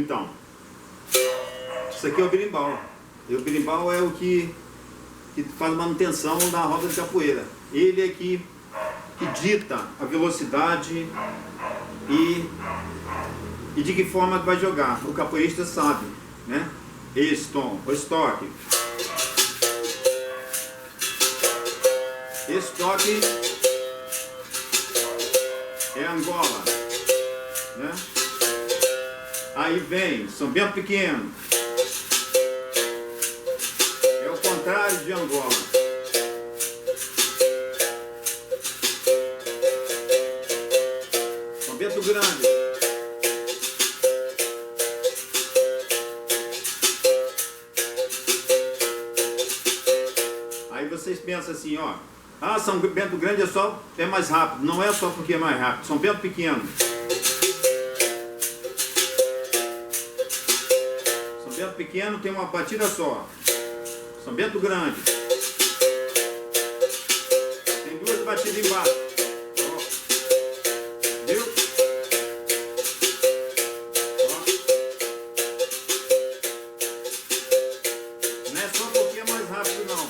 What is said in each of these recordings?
Então, isso aqui é o berimbau. E o berimbau é o que faz manutenção da roda de capoeira. Ele é que dita a velocidade e de que forma vai jogar. O capoeirista sabe, né? Esse tom, o estoque. Esse toque é Angola, né? Aí vem São Bento Pequeno. É o contrário de Angola. São Bento Grande. Aí vocês pensam assim, ó. Ah, São Bento Grande é mais rápido. Não é só porque é mais rápido. São Bento Pequeno. São Bento Pequeno tem uma batida só. São Bento Grande tem duas batidas embaixo. Ó. Viu? Ó. Não é só porque é mais rápido, não.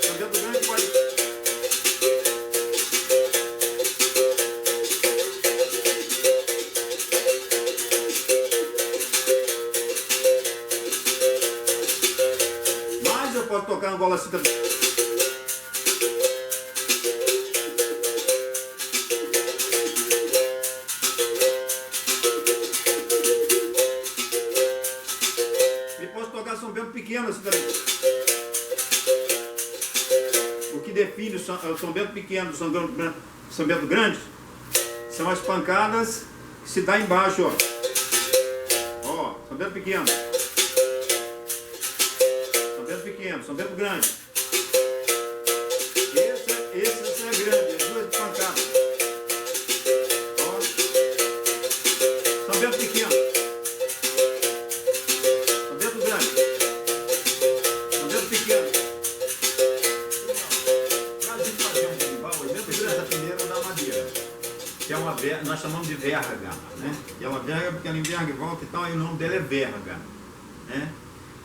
São Bento Grande pode... Pode tocar Angola assim também. E posso tocar São Bento Pequeno assim também. O que define o São Bento Pequeno do São Bento Grande são as pancadas que se dá embaixo, ó. Ó, São Bento Pequeno. São Bento Grande. Esse é grande, as duas pancadas. Ó. São Bento Pequeno. São Bento Grande. São Bento Pequeno. Para a gente fazer um berimbau, a primeira da madeira, que é uma verga, nós chamamos de verga, né? Que é uma verga porque ela enverga e volta e tal, e o nome dela é verga, né?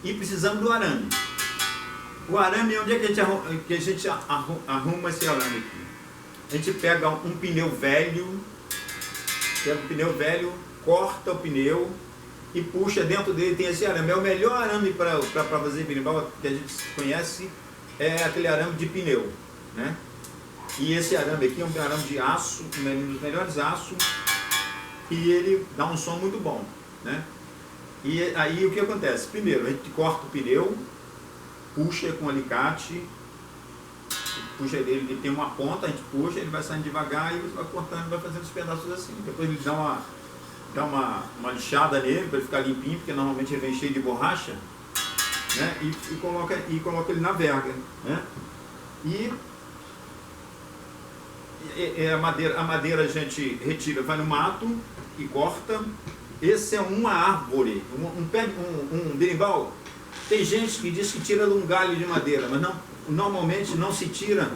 E precisamos do arame. O arame, onde é que a gente arruma esse arame aqui? A gente pega um pneu velho, corta o pneu e puxa dentro dele, tem esse arame. É o melhor arame para fazer berimbau que a gente conhece, é aquele arame de pneu, né? E esse arame aqui é um arame de aço, um dos melhores aços, e ele dá um som muito bom, né? E aí o que acontece? Primeiro, a gente corta o pneu, puxa com alicate, puxa ele tem uma ponta, a gente puxa, ele vai saindo devagar e você vai cortando e vai fazendo os pedaços assim. Depois ele dá uma lixada nele para ele ficar limpinho, porque normalmente ele vem cheio de borracha, né? E coloca ele na verga, né? E a madeira a gente retira, vai no mato e corta. Esse é uma árvore, um berimbau. Tem gente que diz que tira de um galho de madeira, mas não, normalmente não se tira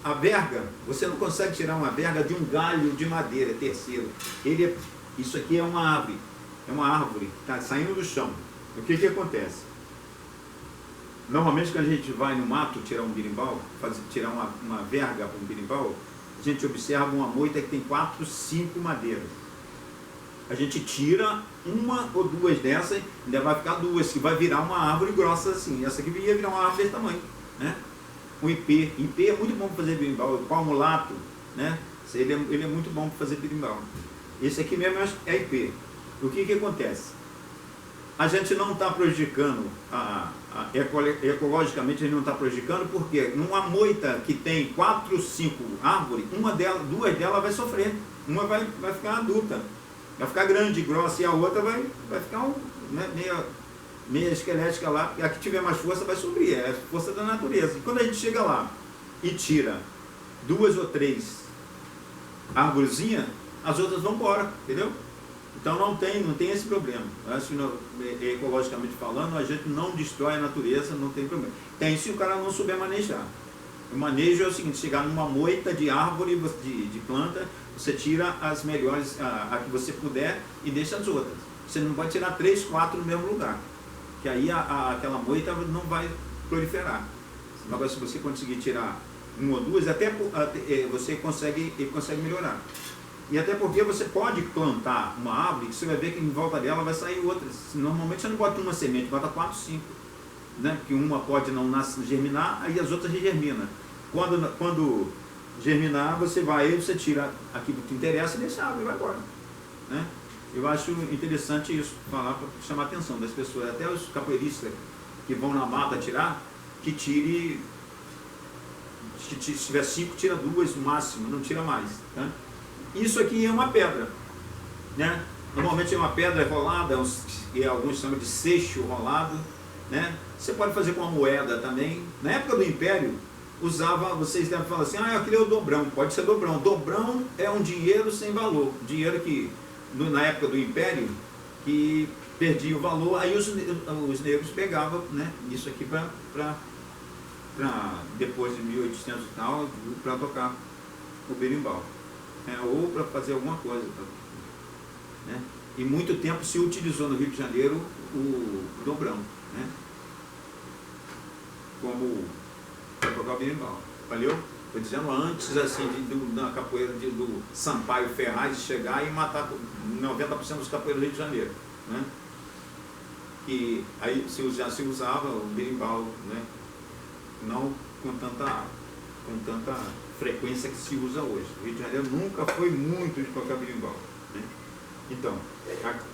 a verga. Você não consegue tirar uma verga de um galho de madeira, terceiro. Isso aqui é uma árvore que está saindo do chão. O que acontece? Normalmente quando a gente vai no mato tirar um berimbau, tirar uma verga para um berimbau, a gente observa uma moita que tem 4, 5 madeiras. A gente tira uma ou duas dessas, ainda vai ficar duas, que vai virar uma árvore grossa assim. Essa aqui ia virar uma árvore desse tamanho, né? O ipê. Ipê é muito bom para fazer berimbau. O palmolato, né? Ele é muito bom para fazer berimbau. Esse aqui mesmo é ipê. O que acontece? A gente não está prejudicando, ecologicamente a gente não está prejudicando, porque numa moita que tem 4, 5 árvores, duas delas vai sofrer. Uma vai ficar adulta. Vai ficar grande, grossa, e a outra vai ficar meia esquelética lá, porque a que tiver mais força vai subir, é a força da natureza. E quando a gente chega lá e tira 2 ou 3 árvorezinhas, as outras vão embora, entendeu? Então não tem esse problema. Acho que ecologicamente falando, a gente não destrói a natureza, não tem problema. Tem se o cara não souber manejar. O manejo é o seguinte: chegar numa moita de árvore, de planta, você tira as melhores, a que você puder, e deixa as outras. Você não pode tirar 3, 4 no mesmo lugar, que aí aquela moita não vai proliferar. Agora, se você conseguir tirar 1 ou 2, até você consegue melhorar. E até porque você pode plantar uma árvore, que você vai ver que em volta dela vai sair outras. Normalmente você não bota uma semente, bota 4, 5. Né? Porque uma pode não germinar, aí as outras germinam. Quando germinar, você tira aquilo que te interessa e deixa a árvore e vai embora. Né? Eu acho interessante isso, falar para chamar a atenção das pessoas, até os capoeiristas que vão na mata tirar, que tire, se tiver 5, tira 2 no máximo, não tira mais. Tá? Isso aqui é uma pedra, né? Normalmente é uma pedra rolada, que alguns chamam de seixo rolado, né? Você pode fazer com uma moeda também. Na época do Império, vocês devem falar assim: aquele é o dobrão. Pode ser dobrão. Dobrão é um dinheiro sem valor, dinheiro que na época do Império que perdia o valor, aí os negros pegavam, né, isso aqui para depois de 1800 e tal, para tocar o berimbau. Ou para fazer alguma coisa, né? E muito tempo se utilizou no Rio de Janeiro o dobrão, né? Como para tocar o berimbau. Valeu? Estou dizendo antes assim, da capoeira do Sampaio Ferraz chegar e matar 90% dos capoeiros do Rio de Janeiro, né? Que aí já se usava o berimbau, né? Não com tanta frequência que se usa hoje. O Rio de Janeiro nunca foi muito de tocar berimbau, né? Então,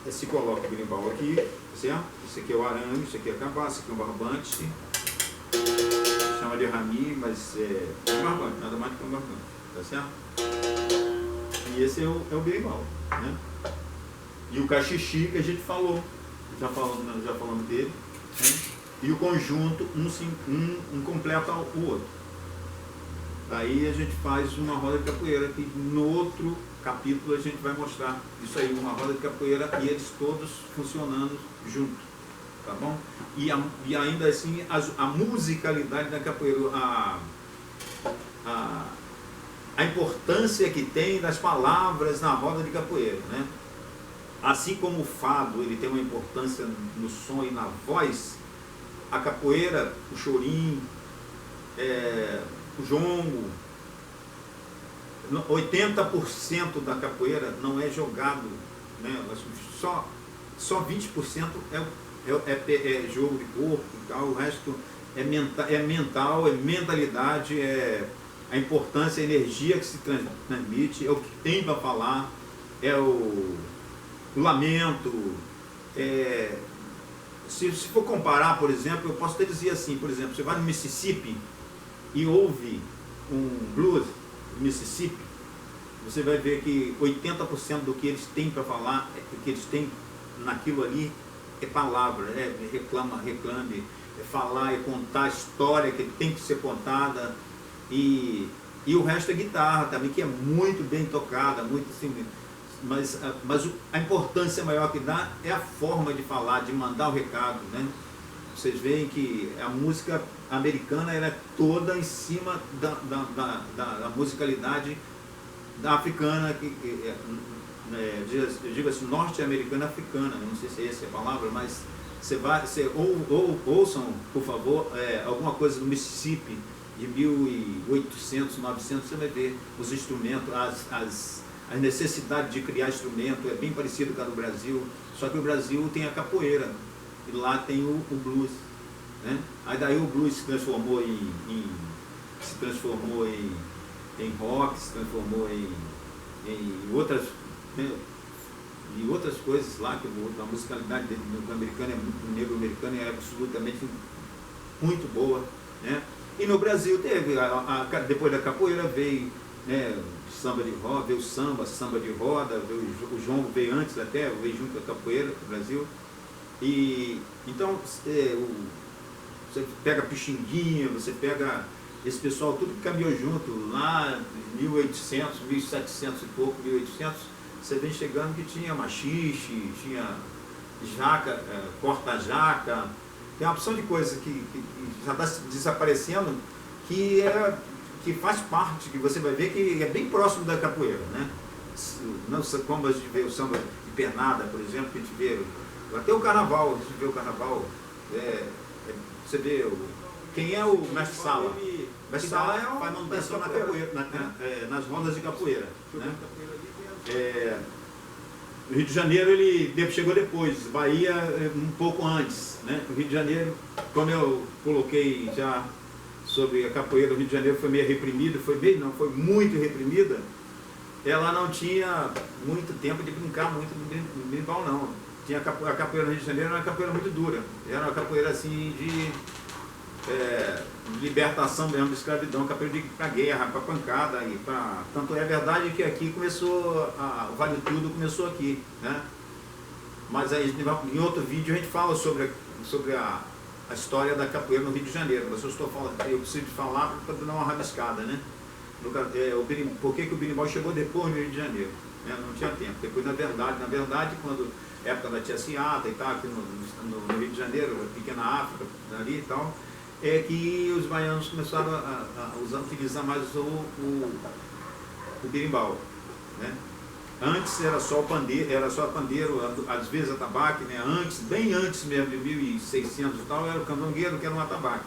se coloca o berimbau aqui, certo? Esse aqui é o arame, isso aqui é a cabaça, esse aqui é o barbante, chama de rami, mas é um barbante, nada mais do que um barbante, tá certo? E esse é o berimbau, né? E o cachixi que a gente falou, já falamos dele, né? E o conjunto, um completa o outro. Aí a gente faz uma roda de capoeira, que no outro capítulo a gente vai mostrar isso aí, uma roda de capoeira e eles todos funcionando junto, tá bom? E ainda assim a musicalidade da capoeira, a importância que tem das palavras na roda de capoeira, né? Assim como o fado ele tem uma importância no som e na voz, a capoeira, o chorim, o jongo, 80% da capoeira não é jogado, né? Só 20% é jogo de corpo e tal, o resto é mental, é mentalidade, é a importância, a energia que se transmite, é o que tem para falar, é o lamento. Se for comparar, por exemplo, eu posso até dizer assim, por exemplo, você vai no Mississippi e ouve um blues do Mississippi, você vai ver que 80% do que eles têm para falar, do que eles têm naquilo ali, é palavra, reclame, é falar, é contar a história que tem que ser contada, e o resto é guitarra também, que é muito bem tocada, muito assim, mas a importância maior que dá é a forma de falar, de mandar o recado, né? Vocês veem que a música americana ela é toda em cima da musicalidade da africana, digo assim, norte-americana africana, não sei se é essa a palavra, mas ouçam, por favor, alguma coisa do Mississippi de 1800, 900, você vai ver os instrumentos, a necessidade de criar instrumento é bem parecido com a do Brasil, só que o Brasil tem a capoeira e lá tem o blues, né? Aí daí o blues se transformou em rock, se transformou em outras, né, e outras coisas lá, que a musicalidade do americano, do negro americano é absolutamente muito boa, né? E no Brasil teve, depois da capoeira veio, né, samba de roda, veio samba de roda, o jongo veio antes até, veio junto com a capoeira do Brasil. E então você pega Pixinguinha, você pega esse pessoal, tudo que caminhou junto lá em 1800, 1700 e pouco, 1800, você vem chegando que tinha machixe, tinha jaca, corta-jaca, tem uma opção de coisa que já está desaparecendo, que faz parte, que você vai ver que é bem próximo da capoeira, né? Não, como a gente vê o samba de pernada, por exemplo, que a gente vê, até o carnaval, a gente vê o carnaval, você vê quem é o mestre Sala? O mestre Sala faz manutenção na capoeira, nas rodas de capoeira, né? O Rio de Janeiro ele chegou depois, Bahia um pouco antes, né? O Rio de Janeiro, como eu coloquei já sobre a capoeira, o Rio de Janeiro foi meio reprimida, foi muito reprimida. Ela não tinha muito tempo de brincar muito no berimbau, não. Tinha a capoeira no Rio de Janeiro era uma capoeira muito dura, era uma capoeira assim de libertação mesmo, de escravidão, capoeira para guerra, para pancada, tanto é verdade que aqui começou, o Vale Tudo começou aqui, né? Mas aí em outro vídeo a gente fala sobre a história da capoeira no Rio de Janeiro, mas eu preciso falar para dar uma rabiscada, né? Por que o berimbau chegou depois no Rio de Janeiro? Né? Não tinha tempo. Depois, na verdade, quando época da Tia Ciata e tal, aqui no Rio de Janeiro, pequena África, ali e tal, é que os baianos começaram a utilizar mais o berimbau, né? Antes era só o pandeiro, às vezes a tabaque, né? Bem antes mesmo, de 1600 e tal, era o candomgueiro, que era um atabaque,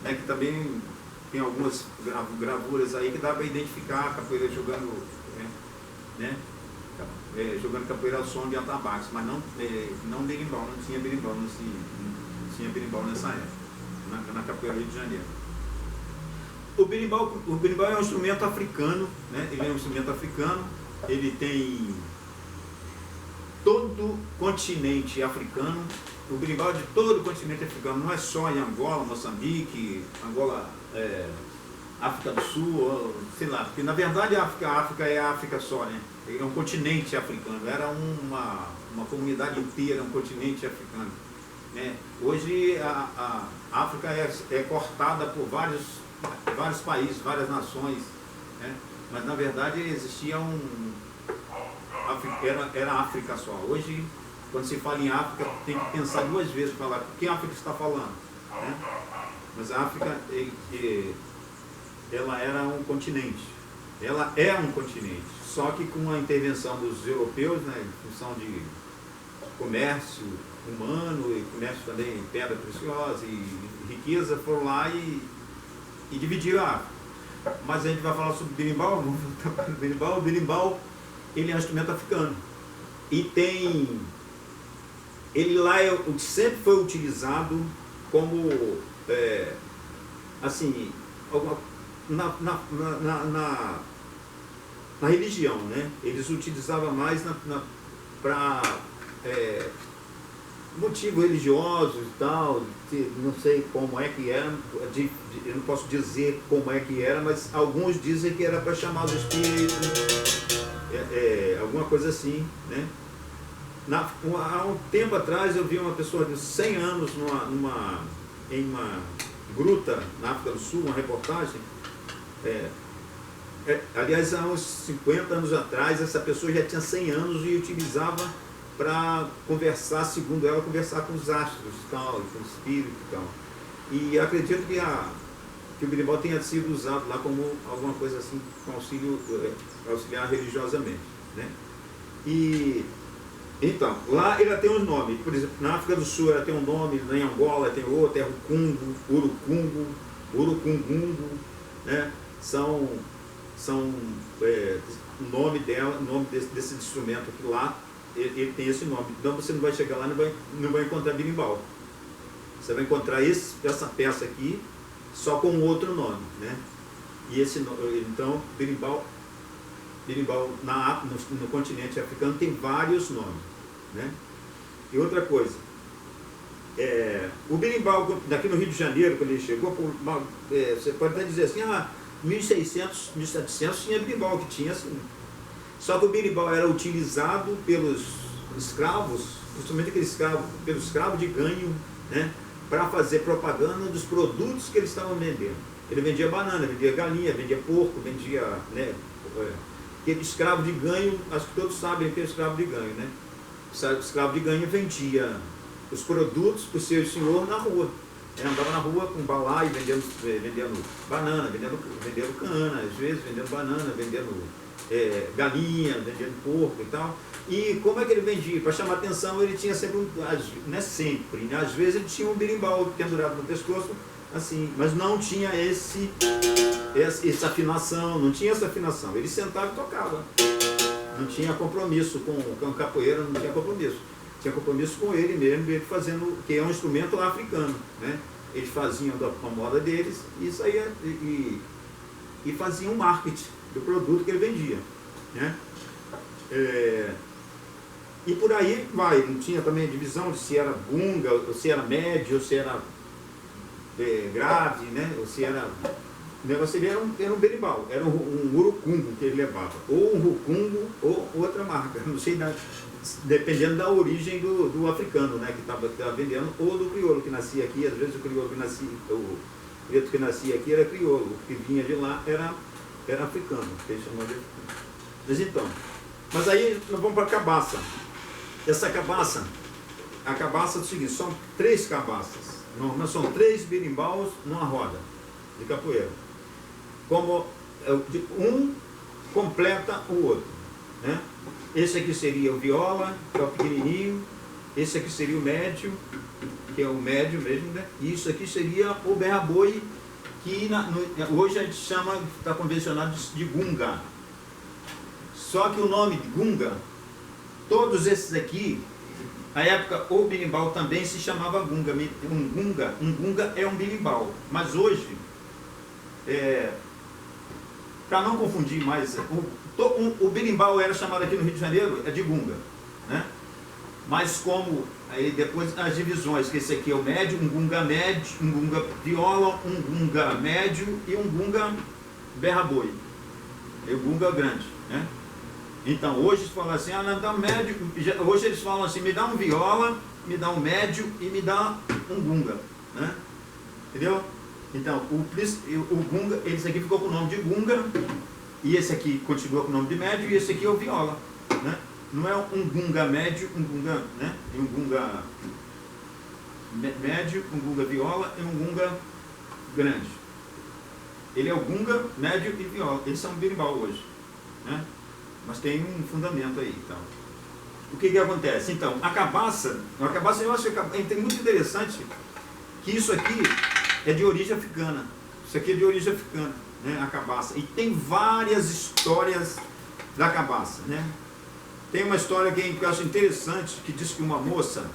né? Que também tem algumas gravuras aí que dá para identificar a capoeira jogando, né? Jogando capoeira ao som de atabaques, mas não berimbau, não tinha berimbau nessa época, na capoeira do Rio de Janeiro. O berimbau é um instrumento africano, né? Ele é um instrumento africano, ele tem todo o continente africano, o berimbau é de todo o continente africano, não é só em Angola, Moçambique, África do Sul, sei lá, porque na verdade a África é a África só, né? É um continente africano, era uma comunidade inteira, um continente africano, né? Hoje a África é cortada por vários países, várias nações, né? Mas na verdade existia era a África só. Hoje, quando se fala em África, tem que pensar duas vezes para falar que África está falando, né? Mas a África, ela era um continente. Ela é um continente, só que com a intervenção dos europeus, né, em função de comércio humano e comércio também em pedra preciosa e riqueza, foram lá e dividiram a África. Mas a gente vai falar sobre o berimbau, vamos voltar para o berimbau. O berimbau, ele é um instrumento africano. E ele lá sempre foi utilizado como, assim, na religião, né? Eles utilizavam mais para motivos religiosos e tal, não sei como é que era, eu não posso dizer como é que era, mas alguns dizem que era para chamar os espíritos, alguma coisa assim, né? Há um tempo atrás eu vi uma pessoa de 100 anos em uma gruta na África do Sul, uma reportagem, aliás, há uns 50 anos atrás, essa pessoa já tinha 100 anos e utilizava para conversar, segundo ela, conversar com os astros e tal, com o espírito e tal. E acredito que o berimbau tenha sido usado lá como alguma coisa assim, com auxiliar religiosamente, né? E então, lá ela tem uns nomes, por exemplo, na África do Sul ela tem um nome, em Angola tem outro, é Rucungo, Urucungo, Urucungungo, né? São o nome dela, o nome desse instrumento aqui lá, ele tem esse nome. Então você não vai chegar lá e não vai encontrar berimbau. Você vai encontrar essa peça aqui só com outro nome, né? E então berimbau no continente africano tem vários nomes, né? E outra coisa, o berimbau daqui no Rio de Janeiro, quando ele chegou, você pode até dizer assim, 1600, 1700 tinha berimbau, que tinha assim. Só que o berimbau era utilizado pelos escravos, principalmente pelos escravos de ganho, né, para fazer propaganda dos produtos que eles estavam vendendo. Ele vendia banana, vendia galinha, vendia porco, vendia, né, aquele escravo de ganho, acho que todos sabem que é escravo de ganho, né? O escravo de ganho vendia os produtos para o seu senhor na rua. Ele andava na rua com balaio, vendendo banana, vendendo cana, às vezes vendendo banana, vendendo galinha, vendendo porco e tal. E como é que ele vendia? Para chamar atenção, ele tinha sempre, não é sempre, né? Às vezes ele tinha um berimbau pendurado no pescoço, assim, mas não tinha essa afinação, não tinha essa afinação. Ele sentava e tocava. Não tinha compromisso com o capoeira, não tinha compromisso. Tinha compromisso com ele mesmo, ele fazendo, que é um instrumento africano, né? Eles faziam a moda deles e saía e faziam o marketing do produto que ele vendia, né? E por aí vai, não tinha também a divisão de se era gunga, ou se era médio, ou se era grave, né? Ou se era... O negócio dele era um berimbau, era um urucungo que ele levava, ou um rucungo, ou outra marca, não sei, dependendo da origem do africano, né, que estava vendendo, ou do crioulo que nascia aqui. Às vezes o crioulo que nascia, o preto que nascia aqui era crioulo, o que vinha de lá era africano, que eles chamam de africano. Mas aí nós vamos para a cabaça. Essa cabaça, a cabaça é o seguinte, são 3 cabaças, são 3 berimbaus numa roda de capoeira. Como um completa o outro, né? Esse aqui seria o viola, que é o pequenininho. Esse aqui seria o médio, que é o médio mesmo, né? E isso aqui seria o berra-boi, que hoje a gente chama, está convencionado de gunga. Só que o nome de gunga, todos esses aqui, na época o berimbau também se chamava gunga. Um gunga é um berimbau, mas hoje, para não confundir mais, o berimbau era chamado aqui no Rio de Janeiro de gunga, né? Mas como aí depois as divisões, que esse aqui é o médio, um gunga médio, um gunga viola, um gunga médio e um gunga berra-boi, e o gunga grande, né? Então hoje eles falam assim, não dá médio, hoje eles falam assim, me dá um viola, me dá um médio e me dá um gunga, né? Entendeu? Então, o gunga, esse aqui ficou com o nome de gunga, e esse aqui continua com o nome de médio, e esse aqui é o viola, né? Não é um gunga médio, um gunga, né? E um gunga médio, um gunga viola e um gunga grande. Ele é o gunga, médio e viola. Eles são berimbau hoje, né? Mas tem um fundamento aí, então. O que acontece? Então, a cabaça eu acho que é muito interessante que isso aqui é de origem africana. Isso aqui é de origem africana, né? A cabaça. E tem várias histórias da cabaça, né? Tem uma história que eu acho interessante, que diz que uma moça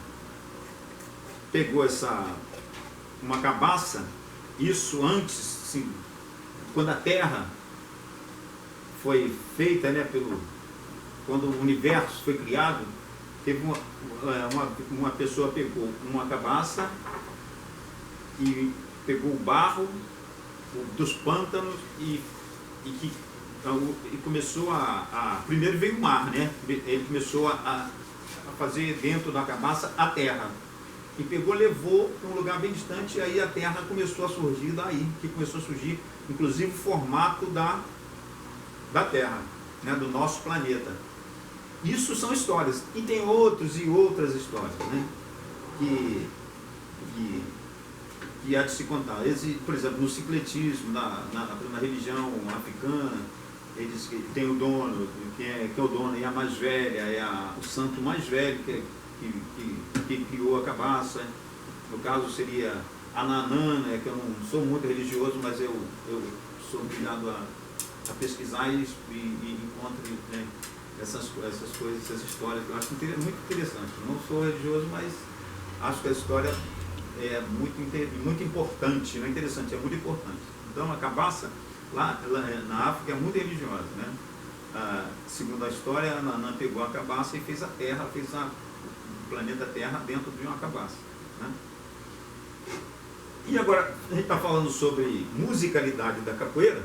pegou uma cabaça, isso antes, assim, quando a Terra foi feita, né, quando o universo foi criado, teve uma pessoa pegou uma cabaça e pegou o barro dos pântanos e começou primeiro veio o mar, né? Ele começou a fazer dentro da cabaça a terra. E pegou, levou para um lugar bem distante, e aí a terra começou a surgir daí, que começou a surgir, inclusive, o formato da Terra, né? Do nosso planeta. Isso são histórias. E tem outros e outras histórias, né? Que há de se contar. Por exemplo, no cicletismo, na religião africana, eles tem o dono, quem é o dono, e a mais velha, o santo mais velho que criou a cabaça. No caso seria a Nanã, né, que eu não sou muito religioso, mas eu sou obrigado a pesquisar e encontro, né, essas coisas, essas histórias, que eu acho muito interessante. Não sou religioso, mas acho que a história é muito importante, não é interessante, é muito importante. Então a cabaça lá na África é muito religiosa, né? Segundo a história, a Nanã pegou a cabaça e fez a Terra, fez o planeta Terra dentro de uma cabaça, né? E agora a gente está falando sobre musicalidade da capoeira.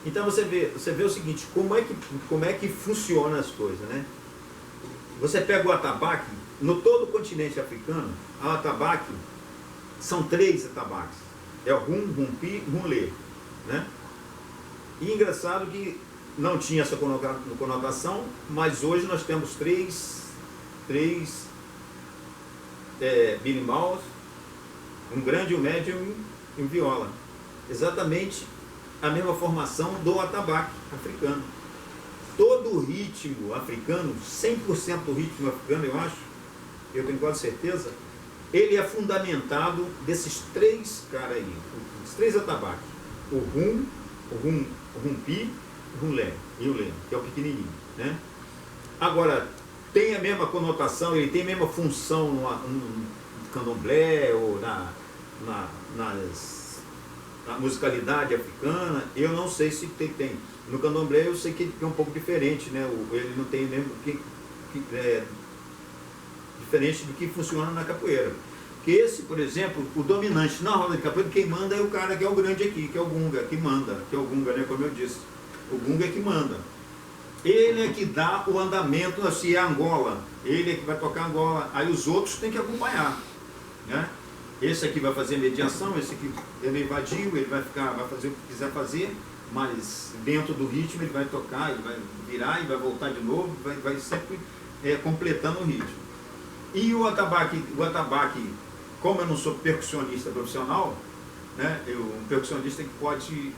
Então você vê o seguinte, como é que funciona as coisas, né? Você pega o atabaque, no todo o continente africano, o atabaque são 3 atabaques. É o rum, rumpi, rumlê, né? E engraçado que não tinha essa conotação, mas hoje nós temos três birimbaus Um grande, um médio e um viola. Exatamente a mesma formação do atabaque africano. Todo o ritmo africano, 100% do ritmo africano, eu tenho quase certeza, ele é fundamentado desses três caras aí, os três atabaques. O rumpi, o rumlé e o lé, que é o pequenininho, né? Agora, tem a mesma conotação, ele tem a mesma função no candomblé ou na musicalidade africana, eu não sei se tem. No candomblé eu sei que é um pouco diferente, né? Ele não tem mesmo diferente do que funciona na capoeira. Porque esse, por exemplo, o dominante na roda de capoeira, quem manda é o cara que é o grande aqui, que é o gunga, que manda, que é o gunga, né? Como eu disse, o gunga é que manda. Ele é que dá o andamento, assim, é Angola, ele é que vai tocar Angola, aí os outros têm que acompanhar, né? Esse aqui vai fazer mediação, esse aqui ele invadiu, ele vai fazer o que quiser fazer, mas dentro do ritmo ele vai tocar, ele vai virar e vai voltar de novo, vai sempre completando o ritmo. E o atabaque, como eu não sou percussionista profissional, né, um percussionista que pode,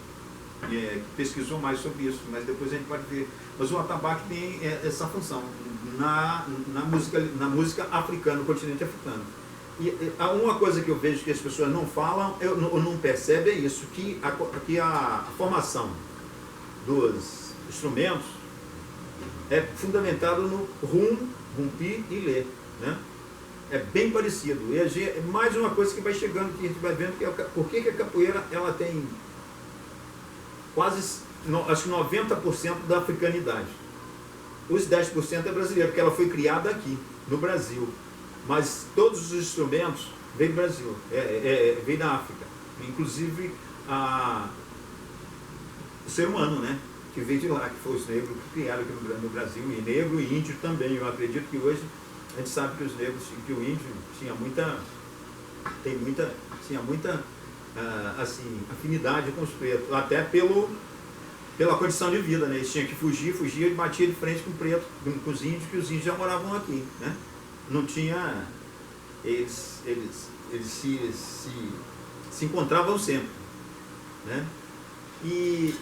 que pesquisou mais sobre isso, mas depois a gente pode ver. Mas o atabaque tem essa função na música africana, no continente africano. E uma coisa que eu vejo que as pessoas não falam, ou não percebem, é isso, que a formação dos instrumentos é fundamentada no rumpi e lé, né? É bem parecido. E é mais uma coisa que vai chegando, que a gente vai vendo, que por que a capoeira ela tem quase, acho que 90% da africanidade. Os 10% é brasileiro, porque ela foi criada aqui, no Brasil. Mas todos os instrumentos vêm do Brasil, vêm da África. Inclusive o ser humano, né? Que veio de lá, que foi os negros que criaram aqui no Brasil, e negro e índio também. Eu acredito que hoje a gente sabe que os negros, que o índio tinha muita assim, afinidade com os pretos, até pela condição de vida, né? Eles tinham que fugir e batia de frente com o preto, com os índios, que os índios já moravam aqui, né? Não tinha, eles se encontravam sempre, né? E